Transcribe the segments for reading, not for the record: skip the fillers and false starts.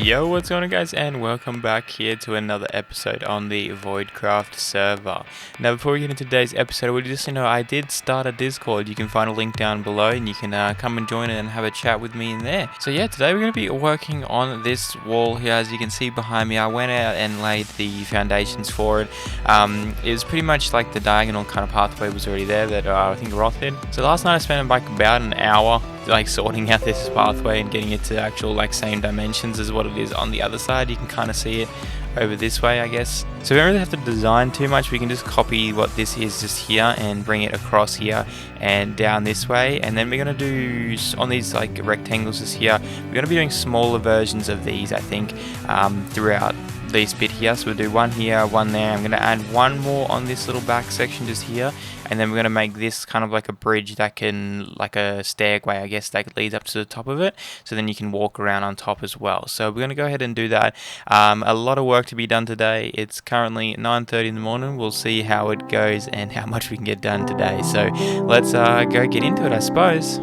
Yo, what's going on guys, and welcome back here to another episode on the VoidCraft server. Now before we get into today's episode, we just I did start a Discord. You can find a link down below and you can come and join it and have a chat with me in there. So yeah, today we're going to be working on this wall here. As you can see behind me, I went out and laid the foundations for it. It was pretty much like the diagonal kind of pathway was already there that I think Roth did. So last night I spent like about an hour sorting out this pathway and getting it to actual same dimensions as what it is on the other side. You can kind of see it over this way, I guess. So we don't really have to design too much. We can just copy what this is just here and bring it across here and down this way. And then we're going to do on these rectangles just here, we're going to be doing smaller versions of these, I think, throughout this bit here. So we'll do one here, one there. I'm going to add one more on this little back section just here, and then we're going to make this kind of like a bridge that can, like a stairway, I guess, that leads up to the top of it, so then you can walk around on top as well. So we're going to go ahead and do that. A lot of work to be done today. It's currently 9:30 in the morning. We'll see how it goes and how much we can get done today. So let's go get into it, I suppose.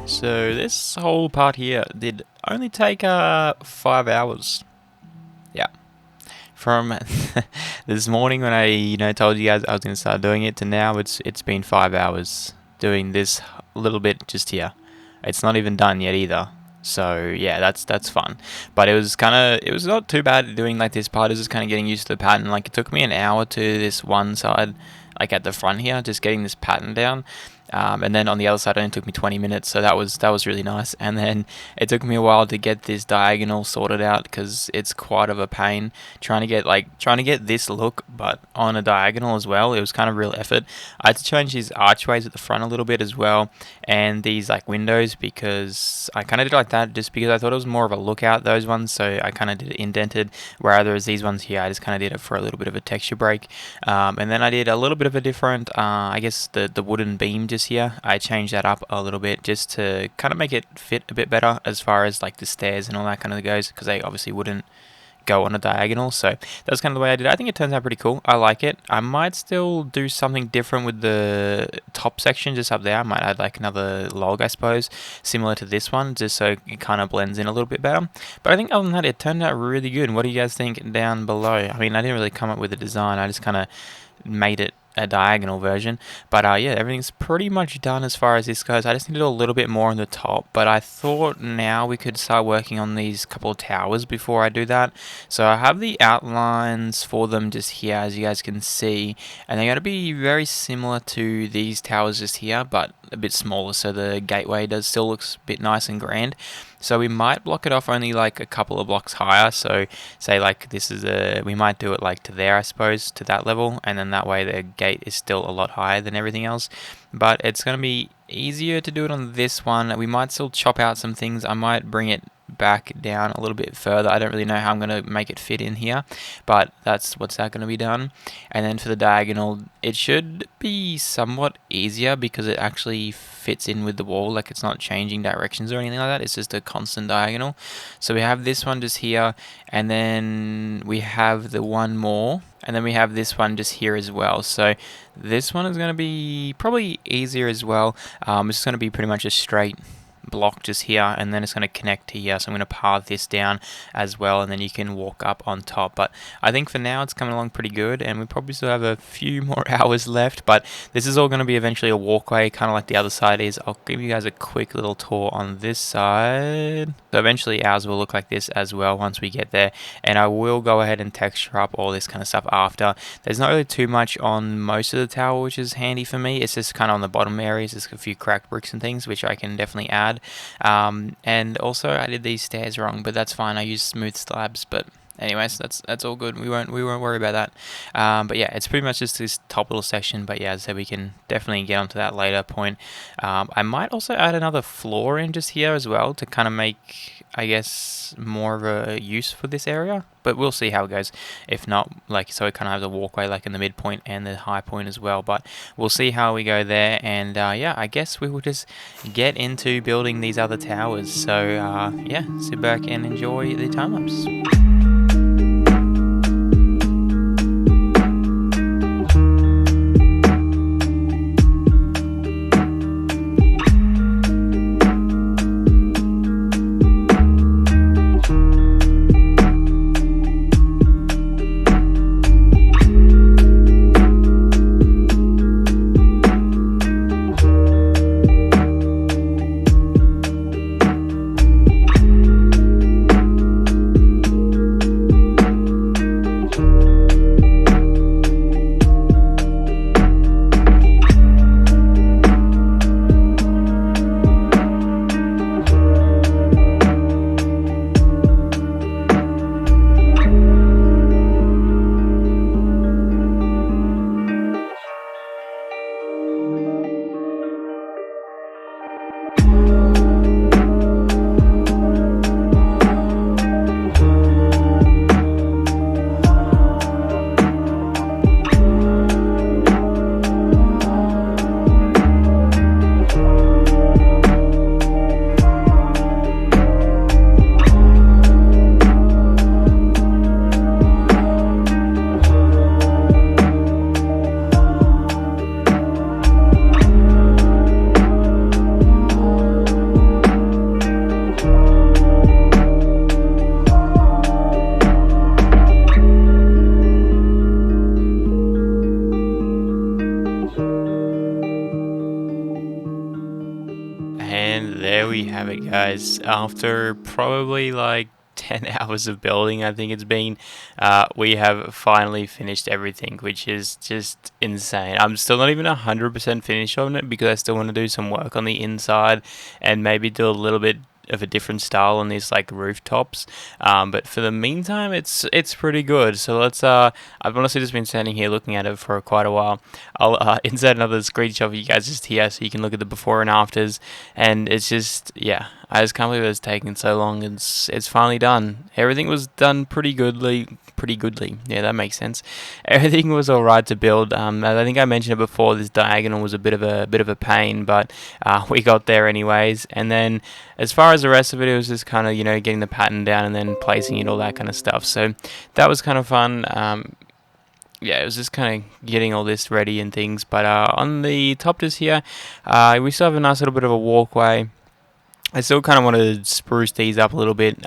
So this whole part here did only take 5 hours. Yeah, from this morning when I told you guys I was going to start doing it to now, it's been 5 hours doing this little bit just here. It's not even done yet either. So yeah, that's fun. But it was not too bad doing this part. It was just kind of getting used to the pattern. It took me an hour to this one side, at the front here, just getting this pattern down. And then on the other side it only took me 20 minutes, so that was really nice. And then it took me a while to get this diagonal sorted out because it's quite of a pain trying to get this look but on a diagonal as well. It was kind of real effort. I had to change these archways at the front a little bit as well, and these windows, because I kind of did like that just because I thought it was more of a lookout, those ones, so I kind of did it indented, whereas these ones here I just kind of did it for a little bit of a texture break. And then I did a little bit of a different I guess the wooden beam just here, I changed that up a little bit just to kind of make it fit a bit better as far as the stairs and all that kind of goes, because they obviously wouldn't go on a diagonal. So that's kind of the way I did it. I think it turns out pretty cool. I like it. I might still do something different with the top section just up there. I might add another log, I suppose, similar to this one, just so it kind of blends in a little bit better. But I think other than that, it turned out really good. What do you guys think down below? I mean, I didn't really come up with a design. I just kind of made it a diagonal version. But yeah, everything's pretty much done as far as this goes. I just need to do a little bit more on the top, but I thought now we could start working on these couple of towers before I do that. So I have the outlines for them just here, as you guys can see, and they're going to be very similar to these towers just here, but a bit smaller, so the gateway does still looks a bit nice and grand. So we might block it off only like a couple of blocks higher. So say like this is we might do it like to there, I suppose, to that level, and then that way the gate is still a lot higher than everything else. But it's going to be easier to do it on this one. We might still chop out some things. I might bring it back down a little bit further. I don't really know how I'm going to make it fit in here, but that's what's that going to be done. And then for the diagonal, it should be somewhat easier because it actually fits in with the wall, like it's not changing directions or anything like that. It's just a constant diagonal. So we have this one just here, and then we have the one more, and then we have this one just here as well. So this one is going to be probably easier as well. It's going to be pretty much a straight block just here, and then it's going to connect to here. So I'm going to path this down as well, and then you can walk up on top. But I think for now it's coming along pretty good, and we probably still have a few more hours left, but this is all going to be eventually a walkway, kind of like the other side is. I'll give you guys a quick little tour on this side. So eventually ours will look like this as well once we get there, and I will go ahead and texture up all this kind of stuff after. There's not really too much on most of the tower, which is handy for me. It's just kind of on the bottom areas. There's a few cracked bricks and things which I can definitely add. And also I did these stairs wrong, but that's fine. I used smooth slabs, but anyways, that's all good. We won't worry about that. But yeah, it's pretty much just this top little section. But yeah, as I said, we can definitely get onto that later point. I might also add another floor in just here as well to kind of make, I guess, more of a use for this area, but we'll see how it goes. If not, like, so it kind of has a walkway like in the midpoint and the high point as well, but we'll see how we go there. And yeah, I guess we will just get into building these other towers. So yeah, sit back and enjoy the time lapse. And there we have it, guys. After probably like 10 hours of building, I think it's been, we have finally finished everything, which is just insane. I'm still not even 100% finished on it because I still want to do some work on the inside and maybe do a little bit of a different style on these like rooftops, but for the meantime it's pretty good. So let's I've honestly just been standing here looking at it for quite a while. I'll insert another screenshot for you guys just here so you can look at the before and afters, and it's just, yeah, I just can't believe it's taken so long. It's finally done. Everything was done pretty goodly. Yeah, that makes sense. Everything was alright to build. I think I mentioned it before, this diagonal was a bit of a pain, but we got there anyways. And then as far as the rest of it, it was just kind of, you know, getting the pattern down and then placing it, all that kind of stuff. So that was kind of fun. Yeah, it was just kind of getting all this ready and things. But on the top just here, we still have a nice little bit of a walkway. I still kind of want to spruce these up a little bit,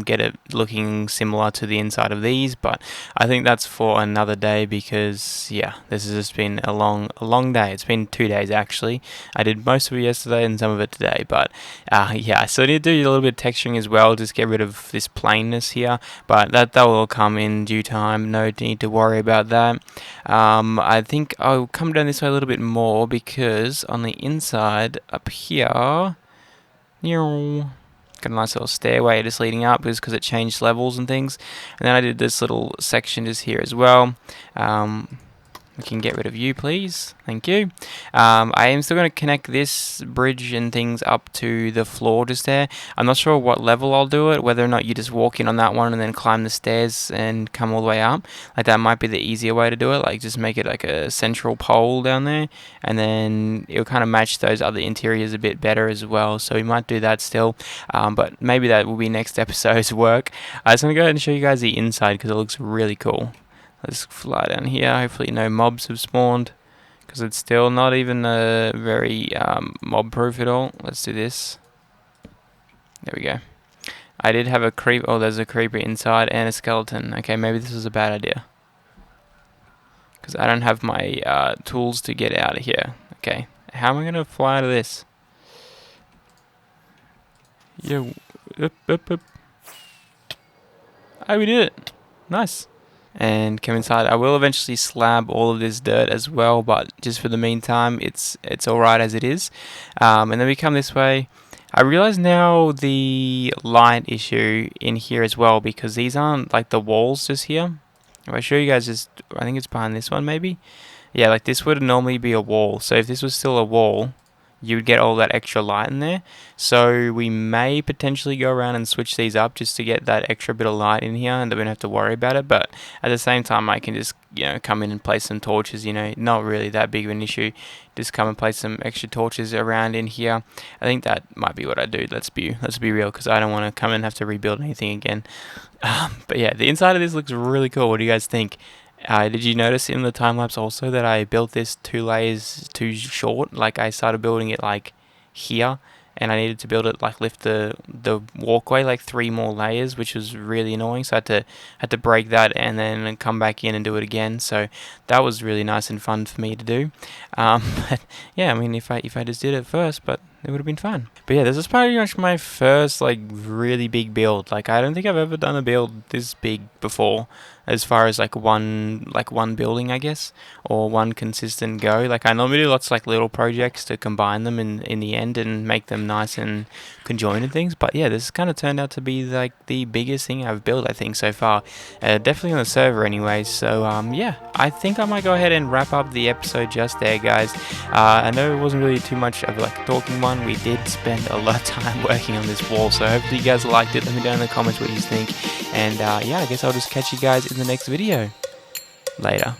get it looking similar to the inside of these, but I think that's for another day because, yeah, this has just been a long day. It's been 2 days actually. I did most of it yesterday and some of it today, but yeah, so I need to do a little bit of texturing as well, just get rid of this plainness here, but that will all come in due time. No need to worry about that. I think I'll come down this way a little bit more because on the inside up here, got a nice little stairway just leading up because it changed levels and things. And then I did this little section just here as well. We can get rid of you, please. Thank you. I am still going to connect this bridge and things up to the floor just there. I'm not sure what level I'll do it, whether or not you just walk in on that one and then climb the stairs and come all the way up. Like, that might be the easier way to do it. Like, just make it like a central pole down there, and then it'll kind of match those other interiors a bit better as well. So we might do that still, but maybe that will be next episode's work. I just want to go ahead and show you guys the inside because it looks really cool. Let's fly down here. Hopefully no mobs have spawned, because it's still not even very mob-proof at all. Let's do this. There we go. I did have a creep. Oh, there's a creeper inside and a skeleton. Okay, maybe this was a bad idea, because I don't have my tools to get out of here. Okay, how am I going to fly out of this? Yo, up. Oh, we did it. Nice. And come inside. I will eventually slab all of this dirt as well, but just for the meantime, it's alright as it is. And then we come this way. I realize now the light issue in here as well, because these aren't like the walls just here. If I show you guys, just I think it's behind this one maybe. Yeah, like this would normally be a wall. So if this was still a wall, you would get all that extra light in there. So we may potentially go around and switch these up just to get that extra bit of light in here, and then we don't have to worry about it. But at the same time, I can just, you know, come in and place some torches, you know, not really that big of an issue. Just come and place some extra torches around in here. I think that might be what I do. Let's be real, because I don't want to come and have to rebuild anything again. But yeah, the inside of this looks really cool. What do you guys think? Did you notice in the time-lapse also that I built this 2 layers too short? Like, I started building it like here, and I needed to build it like lift the walkway like 3 more layers, which was really annoying. So I had to break that and then come back in and do it again. So that was really nice and fun for me to do. But yeah, I mean, if I just did it first, but it would have been fun. But yeah, this is pretty much my first like really big build. Like, I don't think I've ever done a build this big before, as far as like one building, I guess, or one consistent go. Like, I normally do lots of like little projects to combine them in the end and make them nice and conjoined and things. But yeah, this kind of turned out to be like the biggest thing I've built, I think, so far. Definitely on the server anyway. So yeah, I think I might go ahead and wrap up the episode just there, guys. I know it wasn't really too much of like a talking one. We did spend a lot of time working on this wall, so hopefully you guys liked it. Let me know in the comments what you think, and yeah, I guess I'll just catch you guys in the next video. Later.